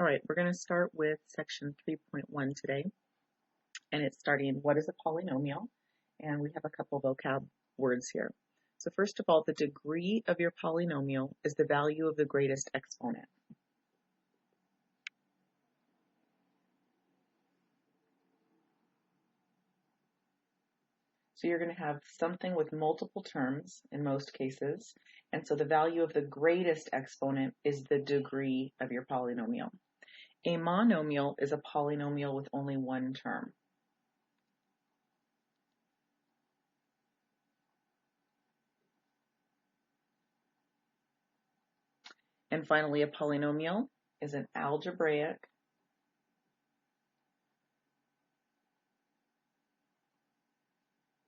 All right, we're going to start with section 3.1 today, and it's starting, what is a polynomial? And we have a couple vocab words here. So first of all, the degree of your polynomial is the value of the greatest exponent. So you're going to have something with multiple terms in most cases, and so the value of the greatest exponent is the degree of your polynomial. A monomial is a polynomial with only one term. And finally, a polynomial is an algebraic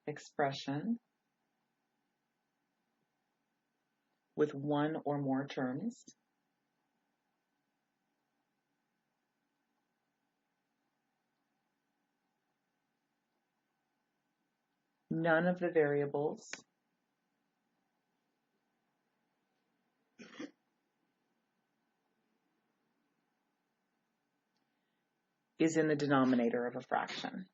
expression with one or more terms. None of the variables is in the denominator of a fraction.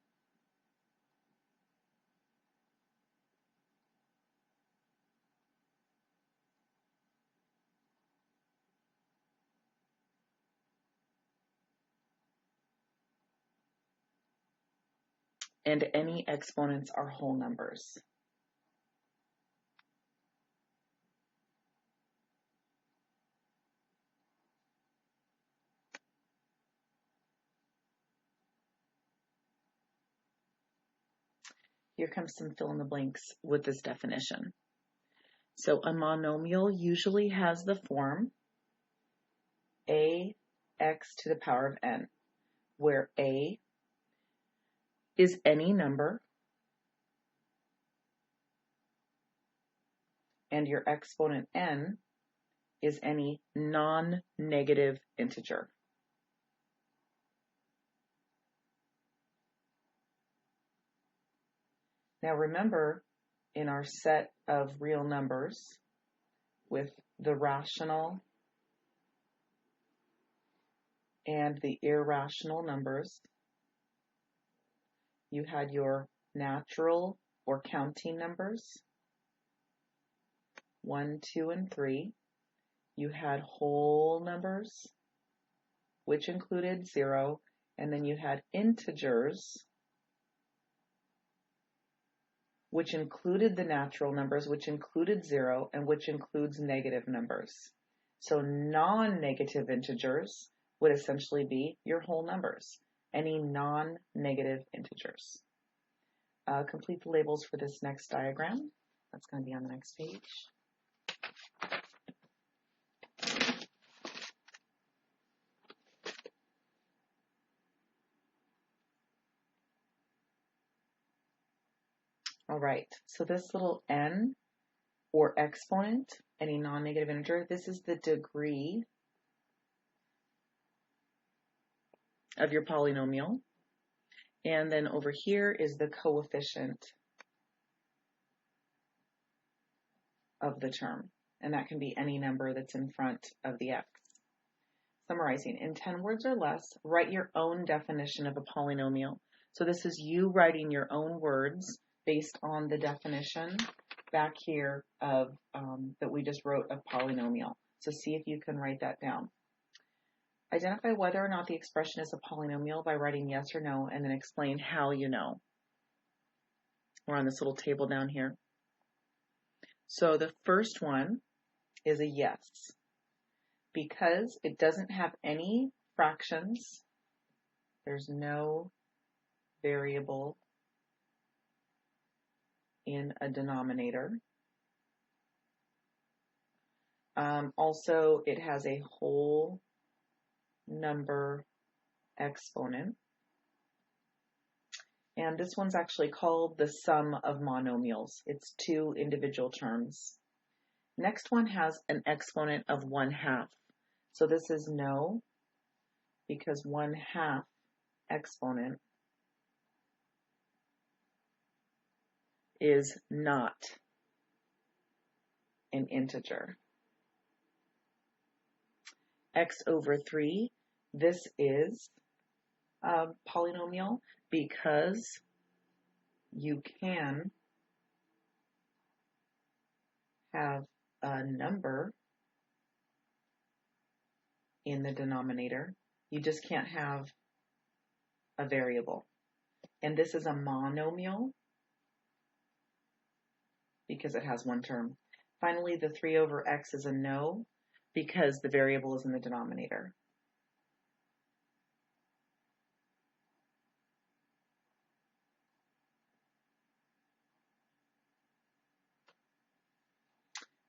And any exponents are whole numbers. Here comes some fill in the blanks with this definition. So a monomial usually has the form ax to the power of n, where a is any number and your exponent n is any non-negative integer. Now remember, in our set of real numbers with the rational and the irrational numbers, you had your natural or counting numbers, 1, 2, and 3. You had whole numbers, which included 0, and then you had integers, which included the natural numbers, which included 0, and which includes negative numbers. So non-negative integers would essentially be your whole numbers, any non-negative integers. Complete the labels for this next diagram. That's going to be on the next page. All right, so this little n, or exponent, any non-negative integer, this is the degree of your polynomial. And then over here is the coefficient of the term. And that can be any number that's in front of the x. Summarizing, in 10 words or less, write your own definition of a polynomial. So this is you writing your own words based on the definition back here of that we just wrote of polynomial. So see if you can write that down. Identify whether or not the expression is a polynomial by writing yes or no, and then explain how you know. We're on this little table down here. So the first one is a yes, because it doesn't have any fractions. There's no variable in a denominator. Also, it has a whole number exponent. And this one's actually called the sum of monomials. It's two individual terms. Next one has an exponent of 1/2. So this is no, because 1/2 exponent is not an integer. X over 3 this is a polynomial because you can have a number in the denominator. You just can't have a variable. And this is a monomial because it has one term. Finally, the 3 over x is a no because the variable is in the denominator.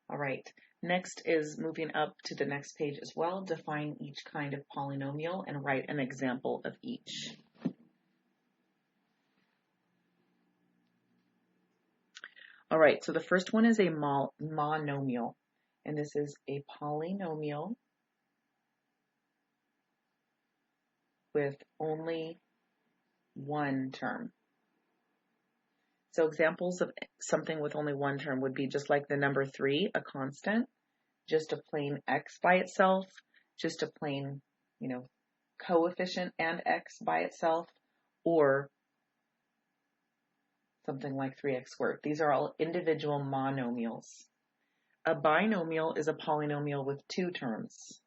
All right, next is moving up to the next page as well. Define each kind of polynomial and write an example of each. All right, so the first one is a monomial, and this is a polynomial with only one term. So examples of something with only one term would be just like the number 3, a constant, just a plain x by itself, just a plain, coefficient and x by itself, or something like 3x squared. These are all individual monomials. A binomial is a polynomial with 2 terms.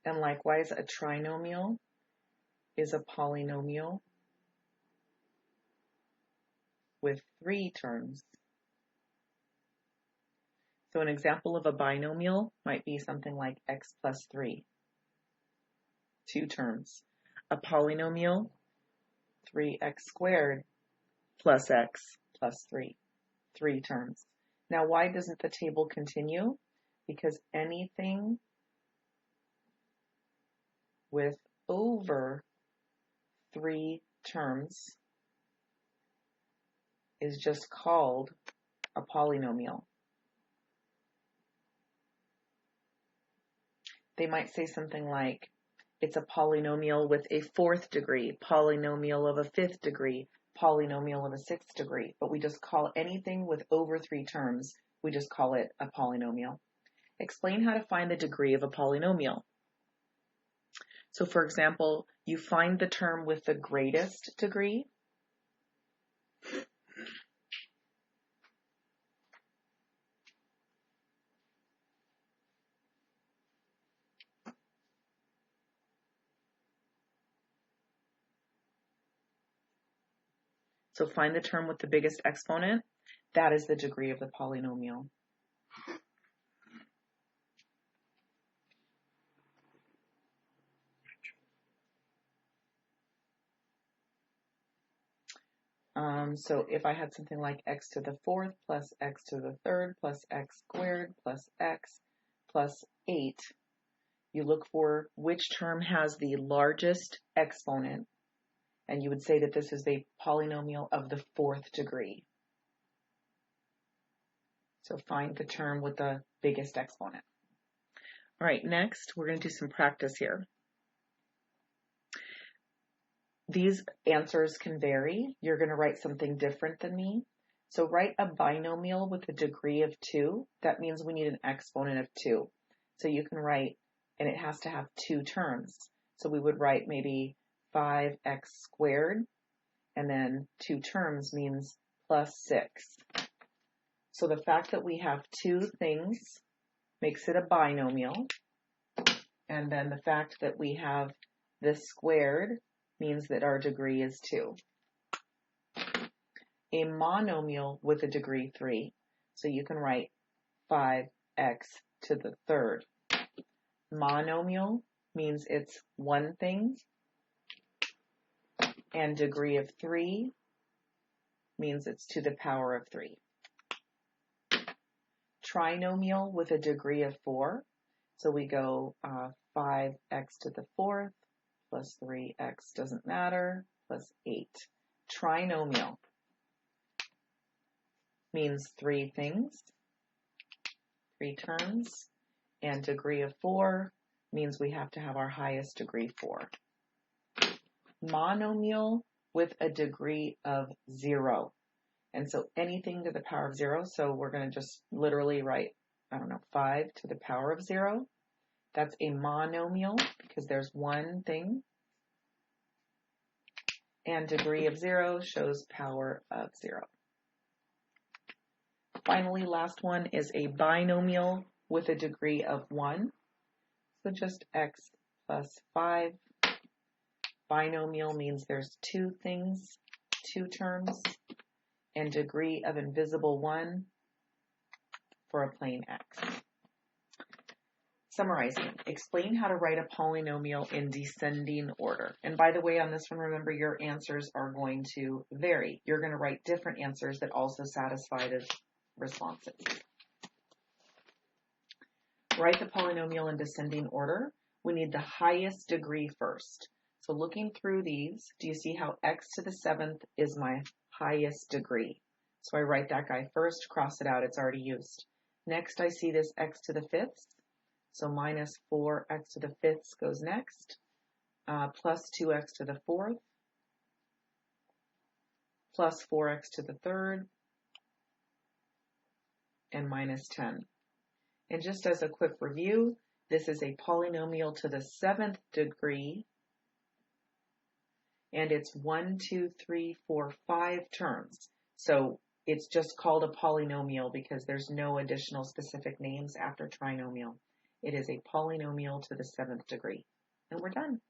And likewise, a trinomial is a polynomial with 3 terms. So an example of a binomial might be something like x plus 3, 2 terms. A polynomial, 3x squared plus x plus 3, 3 terms. Now, why doesn't the table continue? Because anything with over 3 terms is just called a polynomial. They might say something like, it's a polynomial with a 4th degree, polynomial of a 5th degree, polynomial of a 6th degree, but we just call anything with over 3 terms, we just call it a polynomial. Explain how to find the degree of a polynomial. So for example, you find the term with the greatest degree. So find the term with the biggest exponent. That is the degree of the polynomial. So if I had something like x to the 4th plus x to the 3rd plus x squared plus x plus 8, you look for which term has the largest exponent, and you would say that this is a polynomial of the 4th degree. So find the term with the biggest exponent. All right, next we're going to do some practice here. These answers can vary. You're going to write something different than me. So write a binomial with a degree of 2. That means we need an exponent of 2. So you can write, and it has to have 2 terms. So we would write maybe 5x squared, and then 2 terms means plus 6. So the fact that we have 2 things makes it a binomial. And then the fact that we have this squared means that our degree is 2. A monomial with a degree 3. So you can write 5x to the 3rd. Monomial means it's one thing, and degree of 3 means it's to the power of 3. Trinomial with a degree of 4. So we go 5x to the 4th plus 3x doesn't matter, plus 8. Trinomial means 3 things, 3 terms, and degree of 4 means we have to have our highest degree 4. monomial with a degree of 0. And so anything to the power of 0, so we're going to just literally write, 5 to the power of 0. That's a monomial because there's one thing. And degree of 0 shows power of 0. Finally, last one is a binomial with a degree of 1. So just x plus 5. Binomial means there's two things, two terms, and degree of invisible 1 for a plain x. Summarizing, explain how to write a polynomial in descending order. And by the way, on this one, remember your answers are going to vary. You're going to write different answers that also satisfy the responses. Write the polynomial in descending order. We need the highest degree first. So looking through these, do you see how x to the 7th is my highest degree? So I write that guy first, cross it out, it's already used. Next, I see this x to the 5th. So minus 4x to the 5th goes next, plus 2x to the 4th, plus 4x to the 3rd, and minus 10. And just as a quick review, this is a polynomial to the 7th degree, and it's 1, 2, 3, 4, 5 terms. So it's just called a polynomial because there's no additional specific names after trinomial. It is a polynomial to the 7th degree. And we're done.